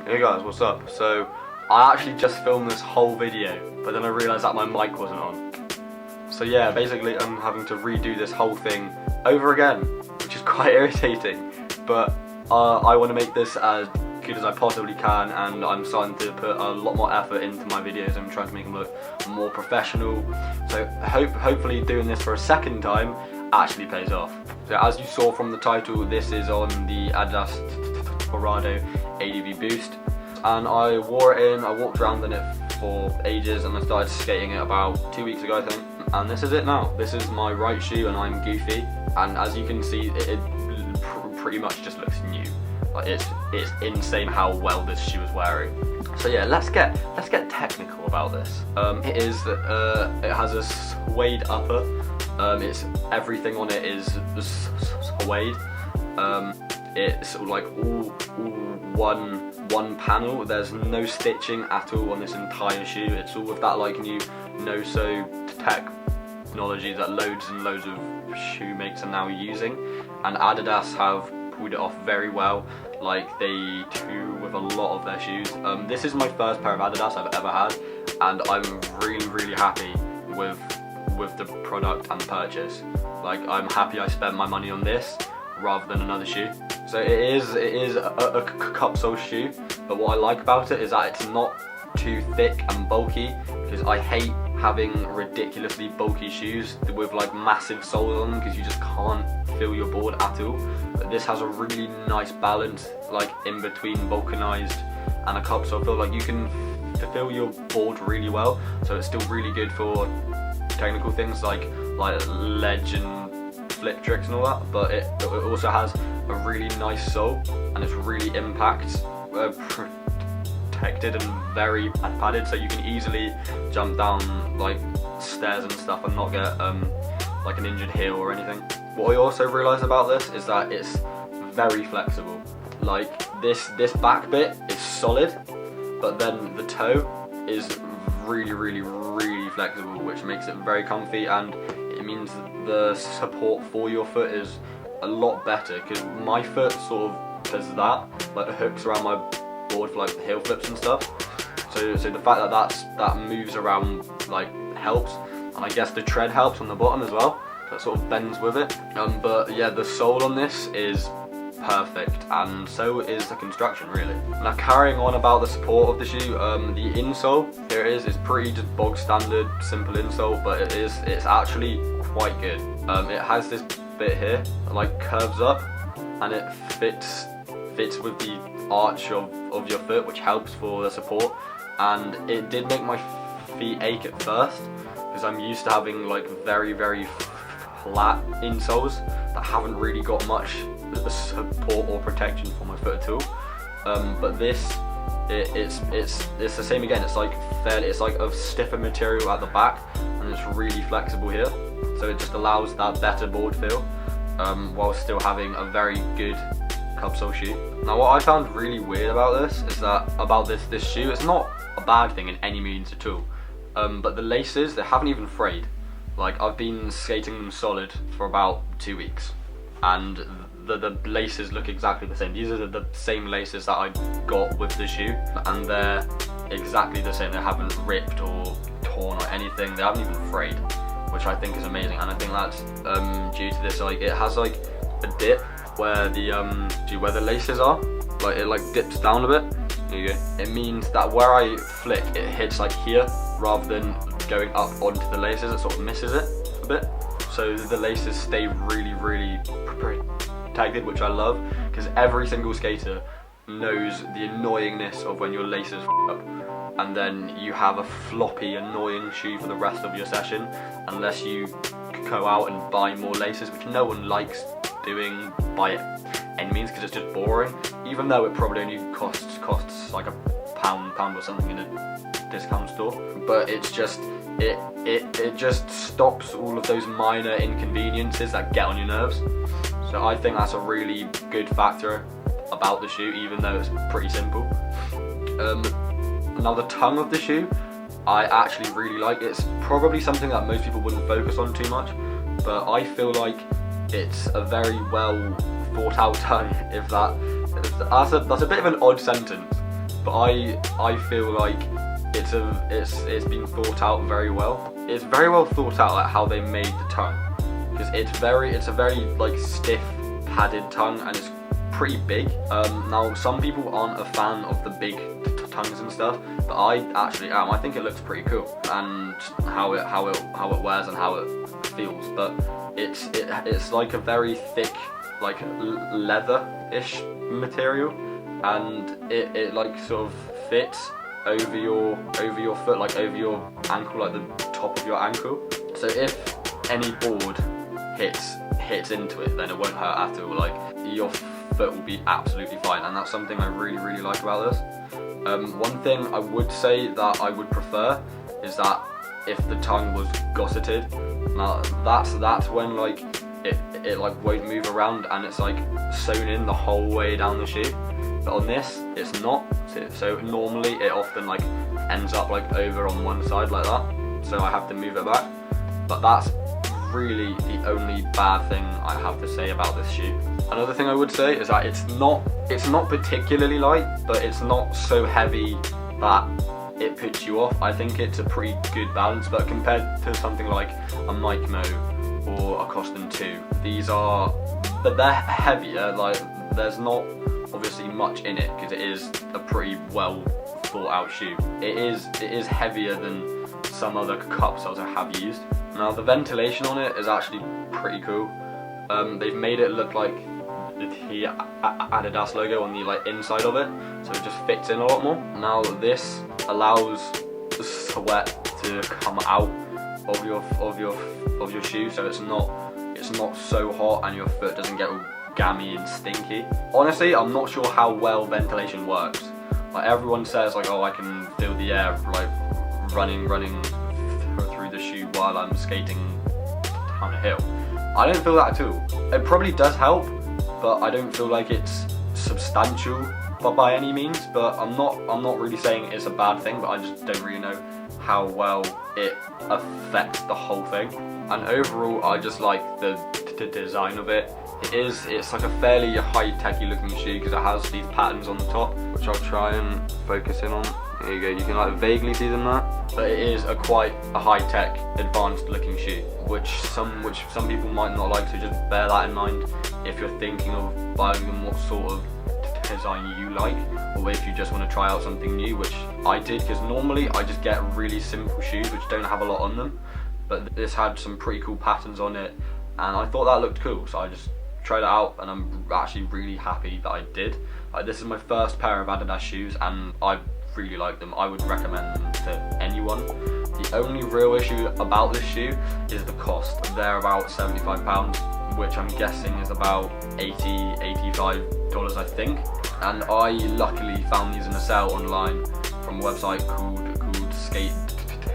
Hey guys, what's up? So, I actually just filmed this whole video, but then I realised that my mic wasn't on. So yeah, basically I'm having to redo this whole thing over again, which is quite irritating. But I want to make this as good as I possibly can, and I'm starting to put a lot more effort into my videos. I'm trying to make them look more professional. So hopefully doing this for a second time actually pays off. So as you saw from the title, this is on the adidas dorado ADV boost, and I wore it in. I walked around in it for ages, and I started skating it about 2 weeks ago, I think. And this is it now. This is my right shoe, and I'm goofy. And as you can see, it pretty much just looks new. Like it's insane how well this shoe is wearing. So yeah, let's get technical about this. It has a suede upper. It's everything on it is suede. It's like all one panel. There's no stitching at all on this entire shoe. It's all with that like new no-sew technology that loads and loads of shoemakers are now using, and Adidas have pulled it off very well, like they do with a lot of their shoes. This is my first pair of Adidas I've ever had, and I'm really happy with the product and purchase. Like, I'm happy I spent my money on this rather than another shoe. So it is a cup sole shoe, but what I like about it is that it's not too thick and bulky, because I hate having ridiculously bulky shoes with like massive soles on them, because you just can't feel your board at all. But this has a really nice balance, like in between vulcanized and a cup sole feel. Like you can feel your board really well, so it's still really good for technical things like ledge and flip tricks and all that. But it also has a really nice sole, and it's really impact protected and very padded, so you can easily jump down like stairs and stuff and not get like an injured heel or anything. What I also realised about this is that it's very flexible. Like this back bit is solid, but then the toe is really flexible, which makes it very comfy, and it means the support for your foot is a lot better, because my foot sort of does that, like the hooks around my board for like the heel flips and stuff. So the fact that moves around like helps, and I guess the tread helps on the bottom as well. That sort of bends with it. But yeah, the sole on this is perfect, and so is the construction really. Now carrying on about the support of the shoe, the insole, here it is. It's pretty just bog standard, simple insole, but it's actually quite good. It has this bit here that like curves up, and it fits with the arch of your foot, which helps for the support. And it did make my feet ache at first, because I'm used to having like very flat insoles that haven't really got much support or protection for my foot at all. But this, it's the same again. It's like a stiffer material at the back, and it's really flexible here, so it just allows that better board feel, while still having a very good cup sole shoe. Now what I found really weird about this is that this shoe, it's not a bad thing in any means at all, but the laces, they haven't even frayed. Like, I've been skating them solid for about 2 weeks, and the laces look exactly the same. These are the same laces that I got with the shoe, and they're exactly the same. They haven't ripped or torn or anything. They haven't even frayed, which I think is amazing. And I think that's due to this, like, it has like a dip where the laces are, like it like dips down a bit. There you go. It means that where I flick, it hits like here rather than going up onto the laces. It sort of misses it a bit, so the laces stay really protected, which I love, because every single skater knows the annoyingness of when your laces up, and then you have a floppy, annoying shoe for the rest of your session, unless you go out and buy more laces, which no one likes doing by any means, because it's just boring, even though it probably only costs like a pound or something in a discount store. But it's just it just stops all of those minor inconveniences that get on your nerves. So I think that's a really good factor about the shoe, even though it's pretty simple. Now the tongue of the shoe, I actually really like. It's probably something that most people wouldn't focus on too much, but I feel like it's a very well thought out tongue. That's a bit of an odd sentence, but I feel like it's been thought out very well. It's very well thought out, like how they made the tongue, because it's a very like stiff, padded tongue, and it's pretty big. Now some people aren't a fan of the big tongues and stuff, but I actually am. I think it looks pretty cool, and how it wears and how it feels. But it's like a very thick, like leather-ish material, and it like sort of fits over your foot, like over your ankle, like the top of your ankle. So if any board hits into it, then it won't hurt at all. Like your foot will be absolutely fine, and that's something I really like about this. One thing I would say that I would prefer is that if the tongue was gosseted. Now that's when like it like won't move around, and it's like sewn in the whole way down the shoe. But on this, it's not. So normally it often like ends up like over on one side like that. So I have to move it back. But that's really the only bad thing I have to say about this shoe. Another thing I would say is that it's not particularly light, but it's not so heavy that it puts you off. I think it's a pretty good balance, but compared to something like a Mike Mo or a Coston 2, they're heavier. Like there's not obviously much in it because it is a pretty well thought out shoe. It is heavier than some other cup soles I have used. Now the ventilation on it is actually pretty cool. They've made it look like the Adidas logo on the like inside of it, so it just fits in a lot more. Now this allows the sweat to come out of your shoe, so it's not so hot and your foot doesn't get all gammy and stinky. Honestly, I'm not sure how well ventilation works. Like everyone says, like, oh, I can feel the air like running through the shoe while I'm skating down a hill. I don't feel that at all. It probably does help, but I don't feel like it's substantial by any means. But I'm not really saying it's a bad thing, but I just don't really know how well it affects the whole thing. And overall, I just like the design of it. It's like a fairly high-techy looking shoe because it has these patterns on the top, which I'll try and focus in on. There you go, you can like vaguely see them there. But it is quite a high-tech, advanced looking shoe, which some people might not like, so just bear that in mind if you're thinking of buying them, what sort of design you like, or if you just want to try out something new, which I did, because normally I just get really simple shoes which don't have a lot on them, but this had some pretty cool patterns on it, and I thought that looked cool, so I just tried it out, and I'm actually really happy that I did. This is my first pair of Adidas shoes, and I really like them. I would recommend them to anyone. The only real issue about this shoe is the cost. They're about £75, which I'm guessing is about $85, I think. And I luckily found these in a sale online from a website called Skate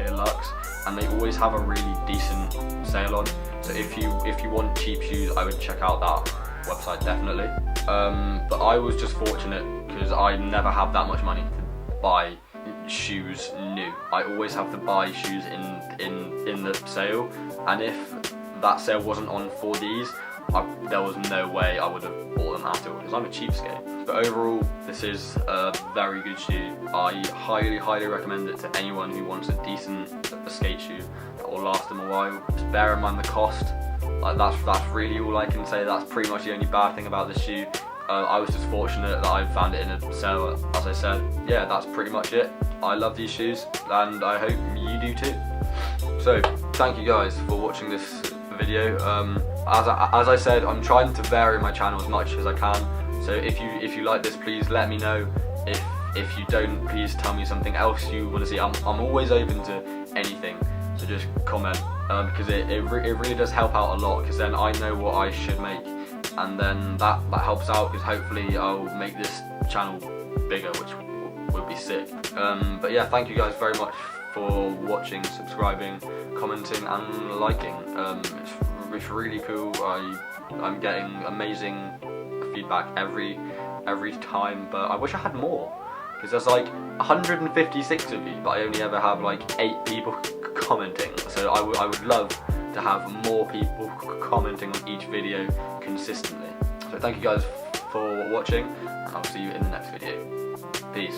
Deluxe, and they always have a really decent sale on. So if you want cheap shoes, I would check out that website definitely. But I was just fortunate because I never have that much money to buy shoes new. I always have to buy shoes in the sale, and if that sale wasn't on for these, there was no way I would have bought them at all because I'm a cheapskate. But overall, this is a very good shoe. I highly recommend it to anyone who wants a decent skate shoe that will last them a while. Just bear in mind the cost. Like that's really all I can say. That's pretty much the only bad thing about this shoe. I was just fortunate that I found it in a sale, as I said. Yeah, that's pretty much it. I love these shoes, and I hope you do too. So, thank you guys for watching this video. As I said, I'm trying to vary my channel as much as I can. So if you like this, please let me know. If you don't, please tell me something else you want to see. I'm always open to anything. So just comment, because it really does help out a lot, because then I know what I should make, and then that helps out, because hopefully I'll make this channel bigger, which would be sick. But yeah, thank you guys very much for watching, subscribing, commenting and liking. It's really cool. I'm getting amazing feedback every time, but I wish I had more, because there's like 156 of you, but I only ever have like 8 people commenting. So I would love to have more people commenting on each video consistently. So thank you guys for watching, and I'll see you in the next video. Peace.